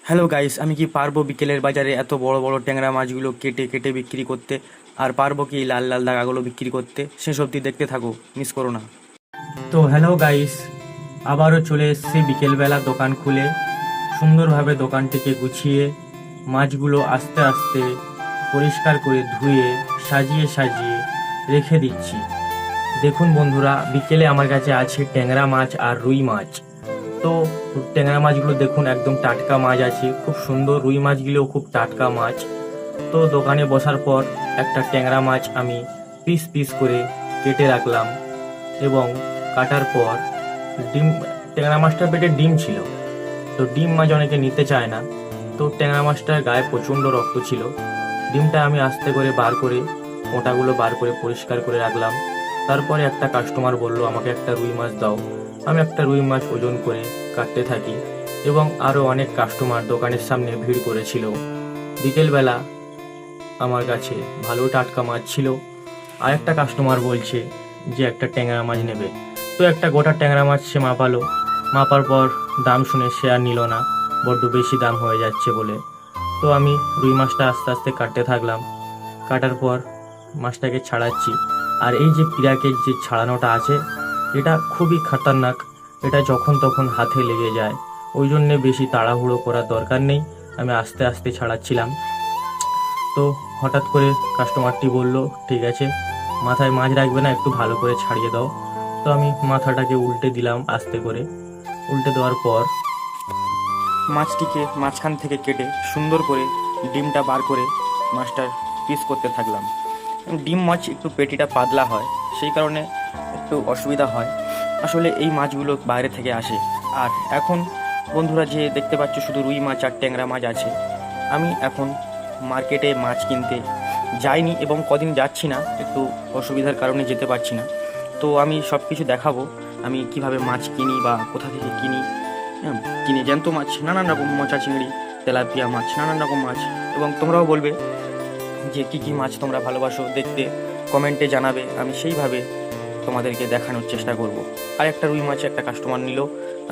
Hello guys, আমি কি পারবো বিকেলের বাজারে এত বড় বড় ট্যাংরা মাছগুলো কেটে কেটে বিক্রি করতে? আর পারবো কি লাল লাল দাগাগুলো বিক্রি করতে? শেষ অবধি দেখতে থাকো, মিস করো না। তো হ্যালো গাইস, আবারও চলে এসেছি বিকেলবেলা দোকান খুলে। সুন্দরভাবে দোকানটিকে গুছিয়ে মাছগুলো আস্তে আস্তে পরিষ্কার করে ধুয়ে সাজিয়ে সাজিয়ে রেখে দিচ্ছি। দেখুন বন্ধুরা, বিকেলে আমার কাছে আছে ট্যাংরা মাছ আর রুই মাছ। তো ট্যাংরা মাছগুলো দেখুন একদম টাটকা মাছ আছে, খুব সুন্দর। রুই মাছগুলোও খুব টাটকা মাছ। তো দোকানে বসার পর একটা ট্যাংরা মাছ আমি পিস পিস করে কেটে রাখলাম এবং কাটার পর ডিম, ট্যাংরা মাছটার পেটে ডিম ছিল। তো ডিম মাছ অনেকে নিতে চায় না, তো ট্যাংরা মাছটার গায়ে প্রচণ্ড রক্ত ছিল। ডিমটা আমি আস্তে করে বার করে মোটাগুলো বার করে পরিষ্কার করে রাখলাম। তারপরে একটা কাস্টমার বলল আমাকে একটা রুই মাছ দাও। আমি একটা রুই মাছ ওজন করে কাটতে থাকি এবং আরও অনেক কাস্টমার দোকানের সামনে ভিড় করেছিল। বিকেলবেলা আমার কাছে ভালো টাটকা মাছ ছিল। আর একটা কাস্টমার বলছে যে একটা ট্যাংরা মাছ নেবে। তো একটা গোটা ট্যাংরা মাছ সে মাপালো। মাপার পর দাম শুনে সে আর নিল না, বড্ড বেশি দাম হয়ে যাচ্ছে বলে। তো আমি রুই মাছটা আস্তে আস্তে কাটতে থাকলাম। কাটার পর মাছটাকে ছাড়াচ্ছি। আর এই যে পিরাকের যে ছাড়ানোটা আছে, এটা খুবই খতরনাক। এটা যখন তখন হাতে লেগে যায়, ওই জন্যে বেশি তাড়াহুড়ো করার দরকার নেই। আমি আস্তে আস্তে ছাড়াচ্ছিলাম। তো হঠাৎ করে কাস্টমারটি বলল, ঠিক আছে, মাথায় মাছ রাখবে না, একটু ভালো করে ছাড়িয়ে দাও। তো আমি মাথাটাকে উল্টে দিলাম আস্তে করে। উল্টে দেওয়ার পর মাছটিকে মাঝখান থেকে কেটে সুন্দর করে ডিমটা বার করে মাছটার পিস করতে থাকলাম। ডিম মাছ একটু পেটিটা পাতলা হয়, সেই কারণে একটু অসুবিধা হয়। আসলে এই মাছগুলো বাইরে থেকে আসে। আর এখন বন্ধুরা যে দেখতে পাচ্ছ শুধু রুই মাছ আর ট্যাংরা মাছ আছে। আমি এখন মার্কেটে মাছ কিনতে যাইনি এবং কদিন যাচ্ছি না, একটু অসুবিধার কারণে যেতে পারছি না। তো আমি সব কিছু দেখাবো, আমি কিভাবে মাছ কিনি বা কোথা থেকে কিনি। কিনে জ্যান্ত মাছ, নানান রকম মোচা চিংড়ি, তেলাপিয়া মাছ, নানান রকম মাছ। এবং তোমরাও বলবে যে কী কী মাছ তোমরা ভালোবাসো দেখতে, কমেন্টে জানাবে, আমি সেইভাবে তোমাদেরকে দেখানোর চেষ্টা করব। আর একটা রুই মাছ একটা কাস্টমার নিল,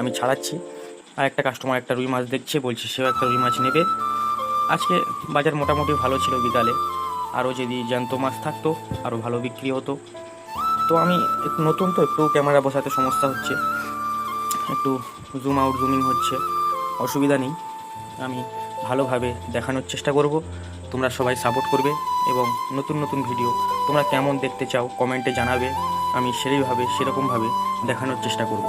আমি ছাড়াচ্ছি। আর একটা কাস্টমার একটা রুই মাছ দেখছে, বলছে সেও একটা রুই মাছ নেবে। আজকে বাজার মোটামুটি ভালো ছিল বিকালে। আরও যদি জ্যান্ত মাছ থাকতো আরও ভালো বিক্রি হতো। তো আমি একটু নতুন, তো একটু ক্যামেরা বসাতে সমস্যা হচ্ছে, একটু জুম আউট জুমিং হচ্ছে, অসুবিধা নেই। আমি ভালোভাবে দেখানোর চেষ্টা করব, তোমরা সবাই সাপোর্ট করবে এবং নতুন নতুন ভিডিও তোমরা কেমন দেখতে চাও কমেন্টে জানাবে। আমি সেরকমভাবে দেখানোর চেষ্টা করব।